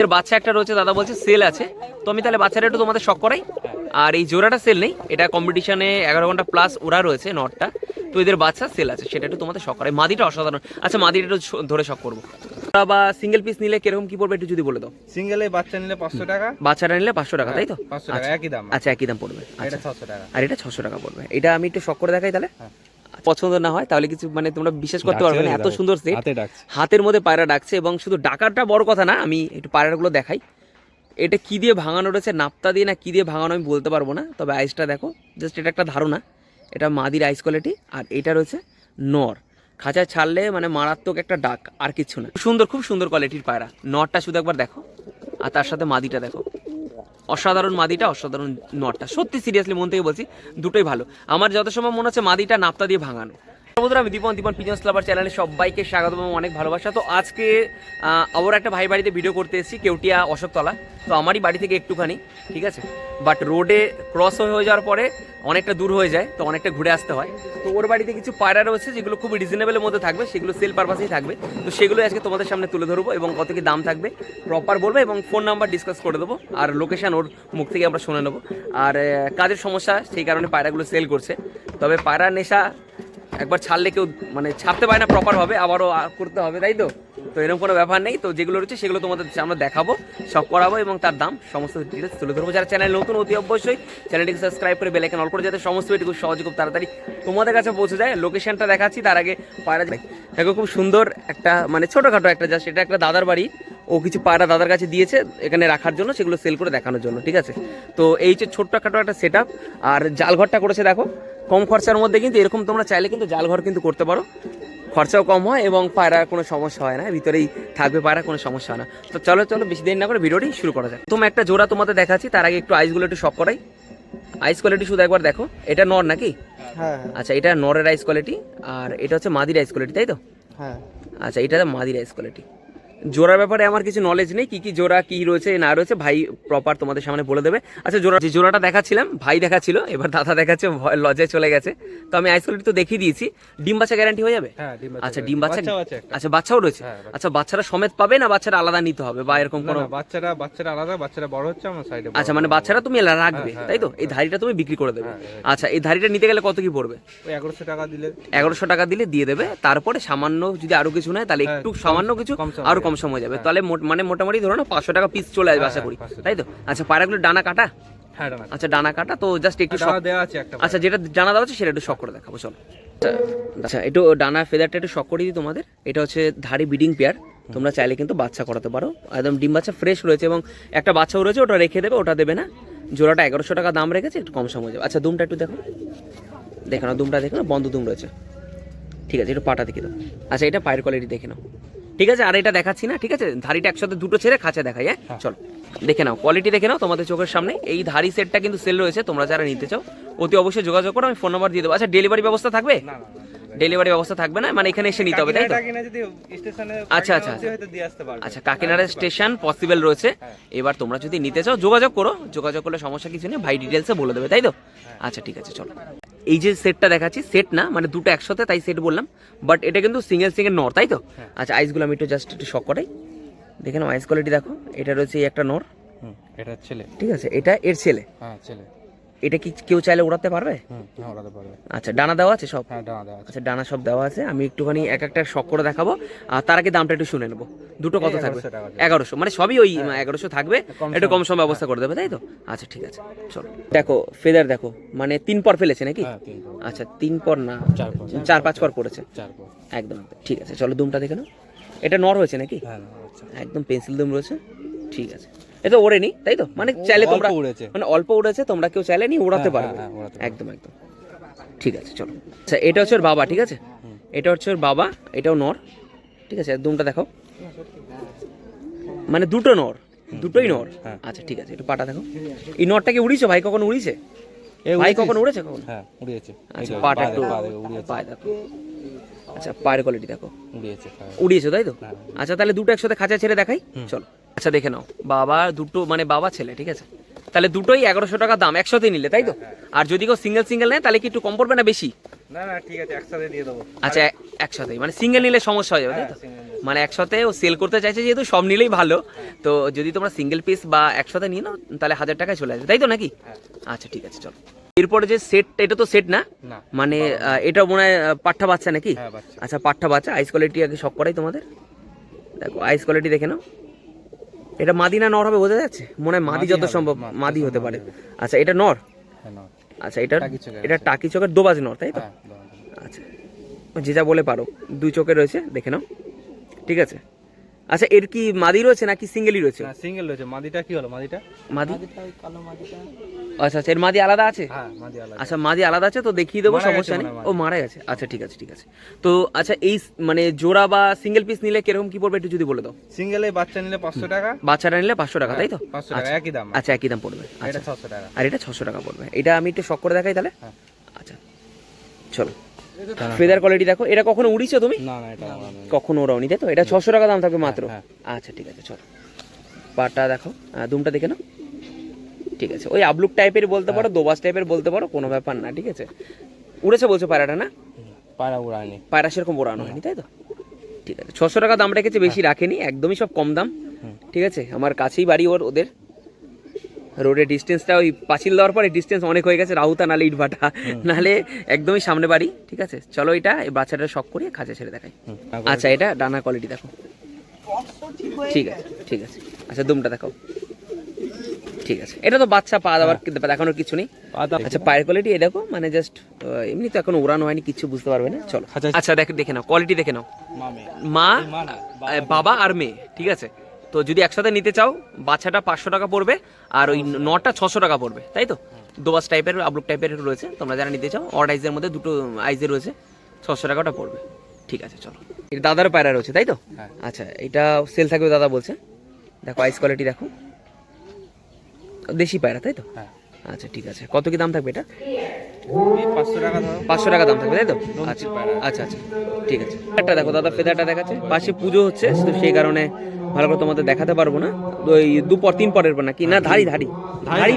এর বাচ্চা একটা রয়েছে, দাদা বলছে সেল আছে, তো আমি তাহলে বাচ্চাটা একটু তোমাদের শখ করাই। আর এই জোড়াটা সেল নেই, এটা কম্পিটিশনে 11 ঘন্টা প্লাস ওরা রয়েছে নটটা, তো এদের বাচ্চা সেল আছে, সেটা একটু তোমাদের শখ করাই। মাদিটা অসাধারণ। আচ্ছা মাদিটা একটু ধরে শখ করবো। বা সিঙ্গেল পিস নিলে কিরকম কি পড়বে একটু যদি বলে দাও। সিঙ্গেলে বাচ্চা নিলে 500 টাকা, বাচ্চাটা নিলে 500 টাকা, তাই তো? 500 টাকা একই দাম। আচ্ছা একই দাম পড়বে। এটা 600 টাকা আর এটা 600 টাকা পড়বে। এটা আমি একটু শখ করে দেখাই তাহলে। পছন্দ না হয় তাহলে কিছু মানে তোমরা বিশ্বাস করতে পারবে না, এত সুন্দর সেট, হাতের মধ্যে পায়রা ডাকছে। এবং শুধু ডাকারটা বড় কথা না, আমি একটু পায়রাগুলো দেখাই। এটা কি দিয়ে ভাঙানো রয়েছে, নাপ্তা দিয়ে না কি দিয়ে ভাঙানো আমি বলতে পারবো না, তবে আইসটা দেখো, জাস্ট এটা একটা ধারণা। এটা মাদির আইস কোয়ালিটি, আর এটা রয়েছে নর। খাঁচায় ছাড়লে মানে মারাত্মক একটা ডাক, আর কিছু না। সুন্দর, খুব সুন্দর কোয়ালিটির পায়রা। নরটা শুধু একবার দেখো, আর তার সাথে মাদিটা দেখো, অসাধারণ মাদিটা, অসাধারণ নটটা। সত্যি সিরিয়াসলি মন থেকে বলছি, দুটোই ভালো। আমার যত সময় মনে হচ্ছে মাদিটা নাপ্তা দিয়ে ভাঙানো। বন্ধুরা আমি দীপন পিজনস লাভার চ্যানেলে সবাইকে স্বাগত এবং অনেক ভালোবাসা। তো আজকে আবার একটা ভাই বাড়িতে ভিডিও করতে এসেছি, কেউটিয়া অশোকতলা। তো আমারই বাড়ি থেকে একটুখানি, ঠিক আছে, বাট রোডে ক্রস হয়ে যাওয়ার পরে অনেকটা দূর হয়ে যায়, তো অনেকটা ঘুরে আসতে হয়। তো ওর বাড়িতে কিছু পায়রা রয়েছে যেগুলো খুব রিজনেবলের মধ্যে থাকবে, সেগুলো সেল পারপাসেই থাকবে। তো সেগুলো আজকে তোমাদের সামনে তুলে ধরবো এবং কত কি দাম থাকবে প্রপার বলবো, এবং ফোন নাম্বার ডিসকাস করে দেবো, আর লোকেশান ওর মুখ থেকে আমরা শুনে নেবো। আর কাজের সমস্যা, সেই কারণে পায়রাগুলো সেল করছে। তবে পায়রা নেশা একবার ছাড়লে কেউ মানে ছাড়তে পারে না প্রপারভাবে, আবারও করতে হবে, তাই তো? তো এরকম কোনো ব্যাপার নেই। তো যেগুলো রয়েছে সেগুলো তোমাদের আমরা দেখাবো, সব করাবো এবং তার দাম সমস্ত ডিটেলস তুলে ধরবো। যারা চ্যানেল নতুন, অতি অবশ্যই চ্যানেলটিকে সাবস্ক্রাইব করে বেল আইকন অল করে, যাতে সমস্ত ভিডিও খুব সহজে খুব তাড়াতাড়ি তোমাদের কাছে পৌঁছে যায়। লোকেশনটা দেখাচ্ছি, তার আগে পায়রা দেখো, খুব সুন্দর একটা মানে ছোটোখাটো একটা, জাস্ট এটা একটা দাদার বাড়ি, ও কিছু পায়রা দাদার কাছে দিয়েছে এখানে রাখার জন্য, সেগুলো সেল করে দেখানোর জন্য, ঠিক আছে? তো এই যে ছোট্টখাটো একটা সেট আপ, আর জাল ঘরটা করেছে দেখো, কম খরচার মধ্যে। কিন্তু এরকম তোমরা চাইলে কিন্তু জাল ঘর কিন্তু করতে পারো, খরচাও কম হয় এবং পায়রার কোনো সমস্যা হয় না, ভিতরেই থাকবে পায়রা, কোনো সমস্যা হয় না। তো চলো বেশি দেরি না করে ভিডিওটি শুরু করা যায়। তোমার একটা জোড়া তোমাদের দেখাচ্ছি, তার আগে একটু আইসগুলো একটু শক করাই। আইস কোয়ালিটি শুধু একবার দেখো, এটা নর নাকি? হ্যাঁ। আচ্ছা এটা নরের আইস কোয়ালিটি, আর এটা হচ্ছে মাদির আইস কোয়ালিটি, তাই তো? হ্যাঁ। আচ্ছা এটা মাদির আইস কোয়ালিটি। জোড়ার ব্যাপারে আমার কিছু নলেজ নেই, কি জোড়া কি রয়েছে না রয়েছে, ভাই প্রপার তোমাদের সামনে বলে দেবে। আচ্ছা যে জোড়াটা দেখাচ্ছিলাম, ভাই দেখাচ্ছিল, এবার দাদা দেখাচ্ছে, লজ্জায় চলে গেছে। তো আমি আইস কোয়ালিটি তো দেখিয়ে দিয়েছি। ডিম বাচ্চা গ্যারান্টি হয়ে যাবে? আচ্ছা ডিম বাচ্চা, আচ্ছা বাচ্চাও রয়েছে। আচ্ছা বাচ্চারা সমেত পাবে না বাচ্চারা আলাদা নিতে হবে বা এরকম কোনো? বাচ্চারা আলাদা, বাচ্চারা বড় হচ্ছে আমার সাইডে। আচ্ছা মানে বাচ্চারা তুমি রাখবে, তাই তো? এই ধাড়িটা তুমি বিক্রি করে দেবে। আচ্ছা এই ধাড়িটা নিতে গেলে কত কি পড়বে? 1100 টাকা দিলে। 1100 টাকা দিলে দিয়ে দেবে। তারপরে সামান্য যদি আরো কিছু নেয় তাহলে একটু সামান্য কিছু আরো কম সময় যাবে, তাহলে মানে মোটামুটি ধরো না 500 টাকা পিস চলে আসবে আশা করি, তাই তো? আচ্ছা পায়রাগুলো ডানা কাটা? আচ্ছা ডানা কাটা, তো জাস্ট একটু আচ্ছা যেটা ডানা দেওয়া আছে সেটা একটু শক করে দেখাবো, চলো। আচ্ছা একটু ডানা ফেদারটা একটু শক করে দিই তোমাদের। এটা হচ্ছে ধাড়ি ব্রিডিং পেয়ার, তোমরা চাইলে কিন্তু বাচ্চা করাতে পারো, একদম ডিম বাচ্চা ফ্রেশ রয়েছে এবং একটা বাচ্চাও রয়েছে, ওটা রেখে দেবে, ওটা দেবে না। জোড়াটা 1100 টাকা দাম রেখেছে, একটু কম সময় যাবে। আচ্ছা দুমটা একটু দেখো, দেখো না দুমটা দেখো না, বন্ধ দুম রয়েছে, ঠিক আছে? একটু পাটা দেখে দাও। আচ্ছা এটা পায়ের কোয়ালিটি দেখে নাও, ঠিক আছে? আর এটা দেখাচ্ছি না, ঠিক আছে? ধাড়িটা একসাথে দুটো ছেড়ে খাঁচা দেখাই, হ্যাঁ চলো দেখে নাও, কোয়ালিটি দেখে নাও তোমাদের চোখের সামনে। এই ধাড়ি সেটটা কিন্তু সেল রয়েছে, তোমরা যারা নিতে চাও অতি অবশ্যই যোগাযোগ করো, আমি ফোন নাম্বার দিয়ে দেবো। আচ্ছা ডেলিভারি ব্যবস্থা থাকবে? ডেলিভারি ব্যবস্থা থাকবে না, মানে এখানে এসে নিতে হবে, তাই তো? আচ্ছা আচ্ছা আচ্ছা কাকিনাড়া স্টেশন পসিবল রয়েছে। এবার তোমরা যদি নিতে চাও যোগাযোগ করো, যোগাযোগ করলে সমস্যা কিছু নেই, ভাই ডিটেলসে বলে দেবে, তাই তো? আচ্ছা ঠিক আছে চলো। এই যে সেটটা দেখাচ্ছি, সেট না মানে দুটো একসাথে, তাই সেট বললাম, বাট এটা কিন্তু সিঙ্গেল নর, তাই তো? আচ্ছা আইসগুলো আমি একটু জাস্ট একটু শক করাই, দেখে নাও আইস কোয়ালিটি দেখো। এটা রয়েছে একটা নর, এটা ছেলে, ঠিক আছে? এটা এর ছেলে। হ্যাঁ ছেলে। এটা কি কেউ চাইলে ওড়াতে পারবে? হ্যাঁ ওড়াতে পারবে। আচ্ছা ডানা দেওয়া আছে সব? হ্যাঁ ডানা দেওয়া আছে। আচ্ছা ডানা সব দেওয়া আছে, আমি একটুখানি এক একটা শক করে দেখাবো, আর তার আগে দামটা একটু শুনে নেবো। দুটো কত থাকবে? 1100, মানে সবই ওই 1100 থাকবে, একটু কম সময় ব্যবস্থা করে দেবে, তাই তো? আচ্ছা ঠিক আছে চলো। দেখো ফেদার দেখো, মানে 3 পর ফেলেছে নাকি? আচ্ছা 3 পর না, 4-5 পর পড়েছে, একদম ঠিক আছে। চলো দুমটা দেখে নাও, এটা নর হয়েছে নাকি? একদম পেন্সিল দুম রয়েছে, ঠিক আছে। এটা ওড়ে নি, তাই তো? মানে চাইলে তোমরা মানে অল্প উড়েছে, তোমরা কেউ চাইলে নি উড়াতে পারবে, একদম একদম ঠিক আছে চলো। আচ্ছা এটা হচ্ছে ওর বাবা, ঠিক আছে? এটা হচ্ছে ওর বাবা, এটাও নর, ঠিক আছে? দুমটা দেখাও, মানে দুটো নর, দুটোই নর। আচ্ছা ঠিক আছে, একটু পাটা দেখো। এই নরটা কি উড়িয়েছো ভাই? কখন উড়িয়েছে ভাই? কখন উড়েছে? কখন? হ্যাঁ উড়িয়েছে। আচ্ছা পাটা একটু পায়ে দেখো, আচ্ছা পায়ের কোয়ালিটি দেখো, উড়িয়েছো তাই তো? আচ্ছা তাহলে দুটো একসাথে খাঁচা ছেড়ে দেখাই, চলো। আচ্ছা দেখে নাও, বাবা দুটো মানে বাবা ছেলে, ঠিক আছে? তাহলে দুটোই 1100 টাকা দাম একসাথে নিলে, তাই তো? আর যদি কেউ সিঙ্গেল নেয় তাহলে কি একটু কম পড়বে না বেশি? না না ঠিক আছে একসাথে দিয়ে দেবো। আচ্ছা একসাথে মানে সিঙ্গেল নিলে সমস্যা হয়ে যাবে তাই তো? মানে একসাথে ও সেল করতে চাইছে যেহেতু সব নিলেই ভালো, তো যদি তোমরা সিঙ্গেল পিস বা একসাথে নিয়ে নাও তাহলে 1000 টাকায় চলে আসবে তাই তো নাকি? আচ্ছা ঠিক আছে চলো। এরপরে যে সেট, এটা তো সেট না না মানে এটা মনে হয় পাঠা বাচ্চা নাকি? হ্যাঁ বাচ্চা। আচ্ছা পাঠা বাচ্চা, আইস কোয়ালিটি আগে সব করাই তোমাদের। দেখো আইস কোয়ালিটি দেখে নাও। এটা মাদি না নর হবে বোঝা যাচ্ছে? মনে হয় মাদি যত হবে, সম্ভব মাদি হতে পারে। আচ্ছা এটা নর? হ্যাঁ না আচ্ছা এটা টাকি চোখের এটা টাকি চোখের দোবাজ নর তাই তো? হ্যাঁ আচ্ছা যে যা বলে পারো, 2 চোখে রয়েছে দেখে নাও, ঠিক আছে। আচ্ছা এর কি মাদি রয়েছে নাকি সিঙ্গেলই রয়েছে? না সিঙ্গেল রয়েছে। মাদিটা কি হলো? মাদিটা মাদি ওই কালো মাদিটা। আচ্ছা আচ্ছা এর মাদি আলাদা আছে? হ্যাঁ মাদি আলাদা। আচ্ছা মাদি আলাদা আছে তো দেখিয়ে দেবো, মারা গেছে সমস্যা নেই। মনে হয় ও মারা গেছে, আচ্ছা ঠিক আছে ঠিক আছে। তো আচ্ছা এই মানে জোড়া বা সিঙ্গেল পিস নিলে কিরকম কি পড়বে একটু যদি বলে দাও। সিঙ্গেলে বাচ্চা নিলে 500 টাকা, বাচ্চাটা নিলে 500 টাকা তাই তো? 500 টাকা একই দাম। আচ্ছা একই দাম পড়বে। এটা আচ্ছা 600 টাকা। আর এটা 600 টাকা পড়বে। এটা আমি একটু শক করে দেখাই তাহলে। হ্যাঁ। আচ্ছা চলো। ফেদার কোয়ালিটি দেখো, এটা কখনো উড়িয়েছো তুমি? না না এটা আমার নয়। কখনো ওরাওনি তাই তো? এটা 600 টাকা দাম থাকবে মাত্র। হ্যাঁ। আচ্ছা ঠিক আছে চলো। পাটা দেখো, দুমটা দেখে নাও, ঠিক আছে। ওই আবলুক টাইপের বলতে পারো, দোবাস টাইপের বলতে পারো, কোনো ব্যাপার না, ঠিক আছে। উড়েছে বলছো পায়রাটা না? পায়রা উড়ায়নি। পায়রা সেরকম ওড়ানো হয়নি তাই তো? ঠিক আছে 600 টাকা দাম রেখেছে, বেশি রাখেনি, একদমই সব কম দাম, ঠিক আছে। আমার কাছেই বাড়ি ওদের। রোডের ডিস্টেন্সটা ওই পাঁচিল দেওয়ার পরে ডিস্টেন্স অনেক হয়ে গেছে, রাহুতা নালে ইটভাটা, নাহলে একদমই সামনে বাড়ি, ঠিক আছে। চলো এটা এই বাচ্চাটা শখ করিয়ে খাঁচা ছেড়ে দেখাই। আচ্ছা এটা ডানা কোয়ালিটি দেখো, ঠিক আছে ঠিক আছে। আচ্ছা দুমটা দেখো, ঠিক আছে। এটা তো বাচ্চা পা দেওয়ার দেখানোর কিছু নেই। আচ্ছা পায়ের কোয়ালিটি এই দেখো, মানে জাস্ট এমনি তো এখন উড়ানো হয়নি, কিছু বুঝতে পারবে না। চলো আচ্ছা দেখে নাও কোয়ালিটি দেখে নাও। মা বাবা আর মেয়ে, ঠিক আছে। তো যদি একসাথে নিতে চাও বাচ্চাটা 500 টাকা পড়বে, আর ওই নটা 600 টাকা পড়বে তাই তো? দোবাস টাইপের আবলুক টাইপের রয়েছে, তোমরা যারা নিতে চাও অড আইজের মধ্যে দুটো আইজে রয়েছে, 600 টাকাটা পড়বে, ঠিক আছে চলো। এটা দাদার পায়রা রয়েছে তাই তো? আচ্ছা এটা সেল থাকবে দাদা বলছে। দেখো আইস কোয়ালিটি দেখো, দেশি পায়রা তাই তো? আচ্ছা ঠিক আছে। কত কি দাম থাকবে এটা? 500 টাকা ধরো। 500 টাকা দাম থাকবে তাই তো? আচ্ছা আচ্ছা আচ্ছা ঠিক আছে। একটা দেখো দাদা, ফেদারটা দেখাচ্ছে, পাশে পুজো হচ্ছে তো সেই কারণে ভালো করে তোমাদের দেখাতে পারবো না। ওই 3 পরের পর নাকি না? ধাড়ি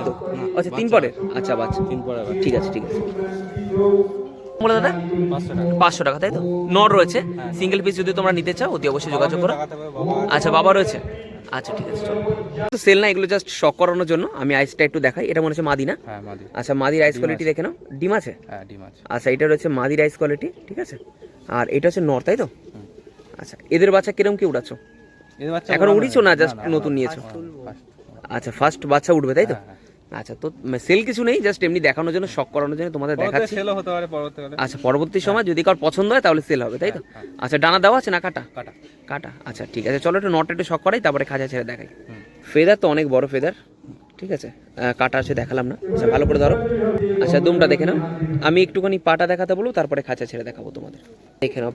তো। আচ্ছা 3 পরের, আচ্ছা বাচ্চা 3 পরে ঠিক আছে ঠিক আছে। বলে দাদা 500 টাকা। 500 টাকা তাই তো? নর রয়েছে, সিঙ্গেল পিস যদি তোমরা নিতে চাও অতি অবশ্যই যোগাযোগ করো। আচ্ছা বাবা রয়েছে, আচ্ছা ঠিক আছে চলো। তো সেল না, এগুলো জাস্ট শখ করানোর জন্য। আমি আইসটা একটু দেখাই, এটা মনে হচ্ছে মাদি না? হ্যাঁ মাদি। আচ্ছা মাদির আইস কোয়ালিটি দেখে নাও, ডিম আছে? হ্যাঁ ডিম আছে। আচ্ছা এটা রয়েছে মাদির আইস কোয়ালিটি, ঠিক আছে। আর এটা হচ্ছে নর তাই তো? আচ্ছা এদের বাচ্চা কিরকম কি উড়াচ্ছ? এখন উড়িছো না, জাস্ট নতুন নিয়েছো? আচ্ছা ফার্স্ট বাচ্চা উঠবে তাই তো? আচ্ছা তো সেল কিছু নেই, জাস্ট এমনি দেখানোর জন্য, শখ করানোর জন্য তোমাদের দেখাচ্ছি। সেল হতে পারে পরবর্তীকালে। আচ্ছা পরবর্তী সময় যদি কার পছন্দ হয় তাহলে সেল হবে তাই তো? আচ্ছা ডানা দেওয়া আছে না কাটা? কাটা। কাটা, আচ্ছা ঠিক আছে চলো একটু নটটা একটু শখ করাই, তারপরে খাঁচা ছেড়ে দেখাই। ফেদার তো অনেক বড় ফেদার, ঠিক আছে। কাটা আছে দেখালাম না, আচ্ছা ভালো করে ধরো। আচ্ছা দুমটা দেখে নাও, আমি একটুখানি পাটা দেখাতে বলবো, তারপরে খাঁচা ছেড়ে দেখাবো তোমাদের। দেখে নাও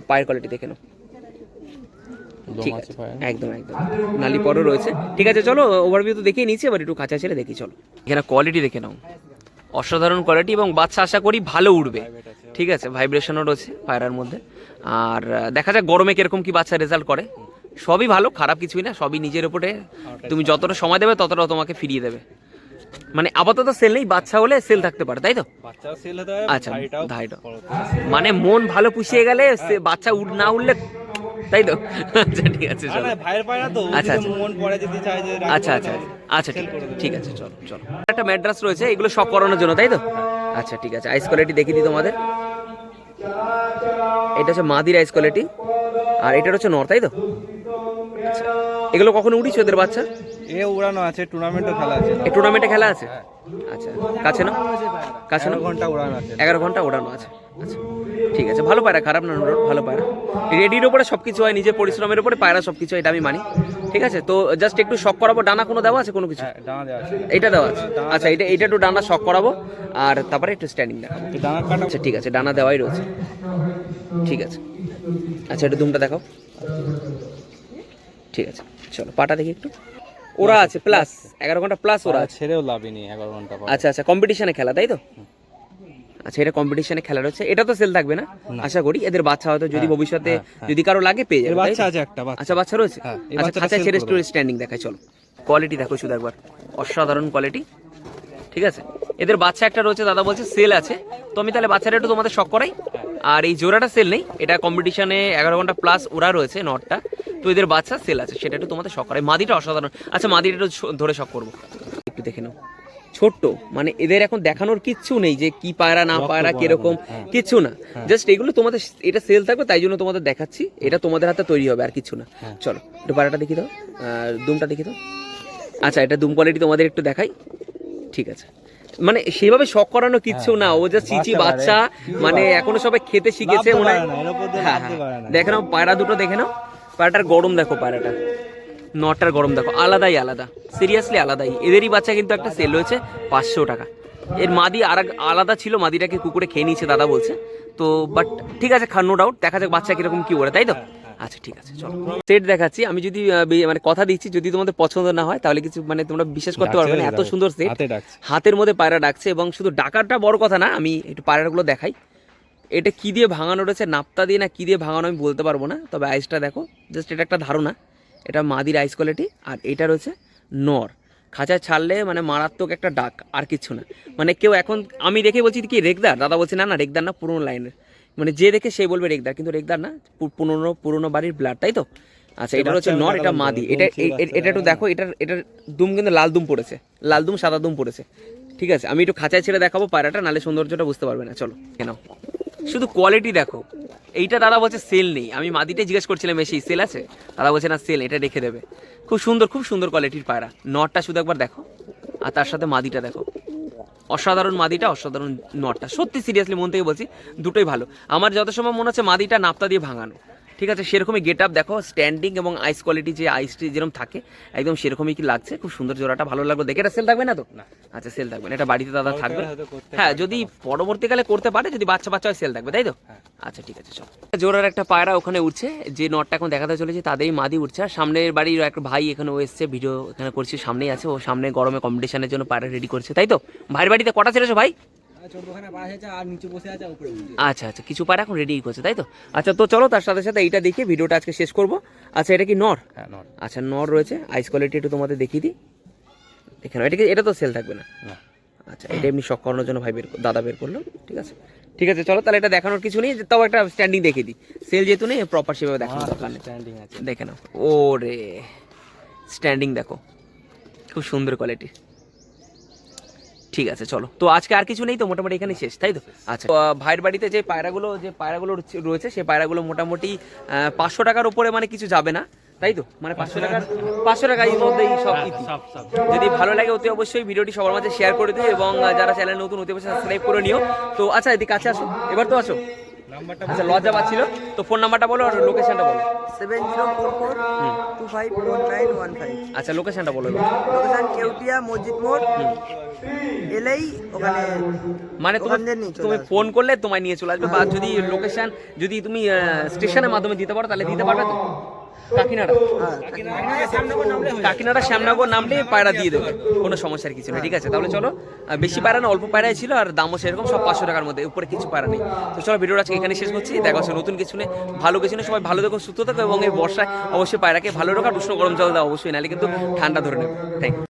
পায়ের কোয়ালিটি দেখে নাও, ঠিক আছে একদম একদম নালি পরও রয়েছে, ঠিক আছে। চলো ওভারভিউ তো দেখিয়ে নিচ্ছি, এবার একটু খাঁচা ছেড়ে দেখি চলো। এখানে কোয়ালিটি দেখে নাও, অসাধারণ কোয়ালিটি, এবং বাচ্চা আশা করি ভালো উঠবে, ঠিক আছে। ভাইব্রেশনও রয়েছে পায়রার মধ্যে। আর দেখা যাক গরমে কিরকম কি বাচ্চা রেজাল্ট করে। সবই ভালো, খারাপ কিছুই না, সবই নিজের উপরে, তুমি যতটা সময় দেবে ততটা তোমাকে ফিরিয়ে দেবে। মানে আপাতত সেল নেই, বাচ্চা হলে সেল থাকতে পারে তাই তো? বাচ্চা সেল হতে পারে। আচ্ছা ধাইটা মানে মন ভালো পুষিয়ে গেলে বাচ্চা না উঠলে তাই তো? আচ্ছা ঠিক আছে চলো। ভাইয়ের পায়রা তো আচ্ছা আচ্ছা মন পড়ে যদি চাই যে আচ্ছা আচ্ছা আচ্ছা ঠিক আছে চলো চলো। একটা ম্যাড্রাস রয়েছে, এগুলো শখ করানোর জন্য তাই তো? আচ্ছা ঠিক আছে। আইস কোয়ালিটি দেখিয়ে দিই তোমাদের। এটা হচ্ছে মাদির আইস কোয়ালিটি, আর এটা হচ্ছে নর তাই তো? আচ্ছা এগুলো কখনো উঠিছো এদের বাচ্চা? এ উড়ানো আছে, টুর্নামেন্টও খেলা আছে। এই টুর্নামেন্টে খেলা আছে? আচ্ছা কাছে না? কাছে না? 11 ঘন্টা উড়ানো আছে। 11 ঘন্টা ওড়ানো আছে, আচ্ছা ঠিক আছে। ভালো পায়রা, খারাপ না, ভালো পায়রা। রেডির উপরে সবকিছু হয়, নিজের পরিশ্রমের উপরে পায়রা সবকিছু, এটা আমি মানি, ঠিক আছে। তো জাস্ট একটু শখ করাবো। ডানা কোনো দেওয়া আছে কোনো কিছু? ডানা দেওয়া আছে। এটা দেওয়া আছে, আচ্ছা এটা একটু ডানা শখ করাবো, আর তারপরে একটু স্ট্যান্ডিং দেখাবো। ডানা কাটা। আচ্ছা ঠিক আছে, ডানা দেওয়াই রয়েছে, ঠিক আছে। আচ্ছা একটু দুমটা দেখাও, ঠিক আছে চলো। পাটা দেখি একটু, ওরা আছে প্লাস 11 ঘন্টা প্লাস ওরা আছে। ছেড়েও লাভই নেই 11 ঘন্টা পর। আচ্ছা আচ্ছা কম্পিটিশনে খেলা তাই তো? আচ্ছা এটা কম্পিটিশনে খেলা রয়েছে, এটা তো সেল থাকবে না আশা করি। এদের বাচ্চা হয়তো যদি ভবিষ্যতে যদি কারো লাগে পেয়ে যাবে। বাচ্চা আছে একটা বাচ্চা। আচ্ছা বাচ্চা রয়েছে, আচ্ছা খাঁচা ছেড়ে একটু স্ট্যান্ডিং দেখাই চলো। কোয়ালিটি দেখো শুধু একবার, অসাধারণ কোয়ালিটি, ঠিক আছে। এদের বাচ্চা একটা রয়েছে, দাদা বলছে সেল আছে, আমি তাহলে বাচ্চাটা একটু তোমাদের শখ করাই। আর এই জোড়াটা সেল নেই, এটা কম্পিটিশনে 11 ঘন্টা প্লাস ওরা রয়েছে নটটা, তো এদের বাচ্চা সেল আছে, সেটা একটু তোমাদের শখ করাই। মাদিটা অসাধারণ। আচ্ছা মাদিটা একটু ধরে শখ করবো, একটু দেখে নাও। ছোট্ট, মানে এদের এখন দেখানোর কিচ্ছু নেই যে কি পায়রা না পায়রা কিরকম, কিচ্ছু না, জাস্ট এগুলো তোমাদের এটা সেল থাকবে তাই জন্য তোমাদের দেখাচ্ছি, এটা তোমাদের হাতে তৈরি হবে আর কিছু না। চলো একটু পায়রাটা দেখি দাও, আর দুমটা দেখি দাও। আচ্ছা এটা দুম কোয়ালিটি তোমাদের একটু দেখাই, ঠিক আছে। মানে সেভাবে শখ করানো কিচ্ছু না, ও যা চিচি বাচ্চা, মানে এখনো সবাই খেতে শিখেছে মনে হয়। হ্যাঁ হ্যাঁ দেখে নাও পায়রা দুটো, দেখে নাও পায়রাটার গরম দেখো, পায়রাটা নটার গরম দেখো, আলাদাই আলাদা, সিরিয়াসলি আলাদাই। এদেরই বাচ্চা কিন্তু একটা সেল হয়েছে 500 টাকা। এর মাদি আর আলাদা ছিল, মাদিটাকে কুকুরে খেয়ে নিয়েছে দাদা বলছে, তো বাট ঠিক আছে, নো ডাউট, দেখা যাক বাচ্চা কিরকম কি ওরে, তাই তো? আচ্ছা ঠিক আছে চলো সেট দেখাচ্ছি। আমি যদি মানে কথা দিচ্ছি, যদি তোমাদের পছন্দ না হয় তাহলে কিছু মানে তোমরা বিশ্বাস করতে পারবে না, এত সুন্দর সেট। হাতের মধ্যে পায়রা ডাকছে, এবং শুধু ডাকারটা বড় কথা না, আমি একটু পায়রাগুলো দেখাই। এটা কি দিয়ে ভাঙানো রয়েছে, নাপ্তা দিয়ে না কি দিয়ে ভাঙানো আমি বলতে পারবো না, তবে আইসটা দেখো, জাস্ট এটা একটা ধারণা। এটা মাদির আইস কোয়ালিটি, আর এটা রয়েছে নর। খাঁচায় ছাড়লে মানে মারাত্মক একটা ডাক, আর কিছু না। মানে কেউ এখন আমি দেখে বলছি কি রেগদার, দাদা বলছে না না রেগদার না, পুরোনো লাইনের, মানে যে দেখে সে বলবে রেগদার, কিন্তু রেগদার না, পুরোনো বাড়ির ব্লাড, তাই তো? আচ্ছা এটা হচ্ছে নর, এটা মাদি। এটা এটা একটু দেখো, এটার দুম কিন্তু লাল দুম পড়েছে, লাল দুম সাদা দুম পড়েছে, ঠিক আছে। আমি একটু খাঁচায় ছেড়ে দেখাবো পায়রাটা, নালে সৌন্দর্যটা বুঝতে পারবে না। চলো কেন, শুধু কোয়ালিটি দেখো। এইটা দাদা বলছে সেল নেই, আমি মাদিটাই জিজ্ঞেস করছিলাম বেশি সেল আছে, দাদা বলছে না সেল, এটা রেখে দেবে। খুব সুন্দর কোয়ালিটির পায়রা। নটটা শুধু একবার দেখো, আর তার সাথে মাদিটা দেখো, অসাধারণ মাদিটা, অসাধারণ নটটা, সত্যি সিরিয়াসলি মন থেকে বলছি, দুটোই ভালো। আমার যত সময় মনে হচ্ছে মাদিটা নাপ্তা দিয়ে ভাঙানো, ঠিক আছে, সেরকমই গেট আপ দেখো, স্ট্যান্ডিং এবং আইস কোয়ালিটি, যে আইসটি যেরকম থাকে একদম সেরকমই কি লাগছে, খুব সুন্দর জোড়াটা, ভালো লাগলো দেখে। এটা সেল থাকবে না তো? আচ্ছা সেল থাকবে না, এটা বাড়িতে দাদা থাকবে, হ্যাঁ যদি পরবর্তীকালে করতে পারে, যদি বাচ্চা হয় সেল থাকবে, তাই তো? আচ্ছা ঠিক আছে চলো। জোড়ার একটা পায়রা ওখানে উঠছে, যে নটটা এখন দেখাতে চলেছে তাদেরই মাদি উঠছে, আর সামনের বাড়ির একটা ভাই এখানে এসছে, ভিডিও এখানে করছি, সামনেই আছে ও, সামনে গরমে কম্পিটিশনের জন্য পায়রা রেডি করছে, তাই তো? ভাইয়ের বাড়িতে কটা ছেড়েছো ভাই? আচ্ছা আচ্ছা কিছু পায়রা এখন রেডি করছে, তাই তো? আচ্ছা তো চলো তার সাথে সাথে এইটা দেখে ভিডিওটা আজকে শেষ করবো। আচ্ছা এটা কি নর? আচ্ছা নর রয়েছে, আইস কোয়ালিটি একটু তোমাদের দেখিয়ে দিই, দেখে নাও। এটা তো সেল থাকবে না? আচ্ছা এটা এমনি শখ করানোর জন্য ভাই দাদা বের করলো, ঠিক আছে ঠিক আছে চলো তাহলে। এটা দেখানোর কিছু নেই, তাও একটা স্ট্যান্ডিং দেখিয়ে দিই, সেল যেহেতু নেই প্রপার সেভাবে দেখানো দরকার নেই, দেখে নাও। ওরে স্ট্যান্ডিং দেখো, খুব সুন্দর কোয়ালিটি, ঠিক আছে চলো। তো আজকে আর কিছু নেই তো, মোটামুটি এখানে শেষ, তাই তো? আচ্ছা ভাইয়ের বাড়িতে যে পায়রাগুলো রয়েছে, সেই পায়রাগুলো মোটামুটি 500 টাকার উপরে মানে কিছু যাবে না, তাই তো? মানে 500 টাকার মধ্যেই সব ইতি। যদি ভালো লাগে অতি অবশ্যই ভিডিওটি সবার মাঝে শেয়ার করে দিও, এবং যারা চ্যানেল নতুন অতি অবশ্যই সাবস্ক্রাইব করে নিও। তো আচ্ছা এদিকে কাছে আসো, এবার তো আসো। আচ্ছা লজ্জা পাচ্ছিল তো, ফোন নাম্বারটা বলো আর লোকেশনটা বলো। 7044254915। আচ্ছা লোকেশনটা বলো। লোকেশন কেউটিয়া মসজিদ মোড়, এলেই ওখানে মানে তুমি ফোন করলে তোমায় নিয়ে চলে আসবে, বা যদি লোকেশন যদি তুমি স্টেশনের মাধ্যমে দিতে পারো তাহলে দিতে পারবে তো? কাকিনাড়া শ্যামনগর নামলে পায়রা দিয়ে দেবে, কোনো সমস্যার কিছু নেই, ঠিক আছে? তাহলে চলো, বেশি পায়রা না, অল্প পায়রাই ছিল, আর দামও সেরকম, সব 500 টাকার মধ্যে, উপরে কিছু পায়রা নেই। তো চলো ভিডিওটা আজকে এখানে শেষ করছি, দেখা হচ্ছে নতুন কিছু নেই, ভালো কিছু নেই। সবাই ভালো দেখো, সুস্থ থাকো, এবং এই বর্ষায় অবশ্যই পায়রাকে ভালো রাখো, আর উষ্ণ গরম জল দাও অবশ্যই, নাহলে কিন্তু ঠান্ডা ধরে নেবে। Thank you.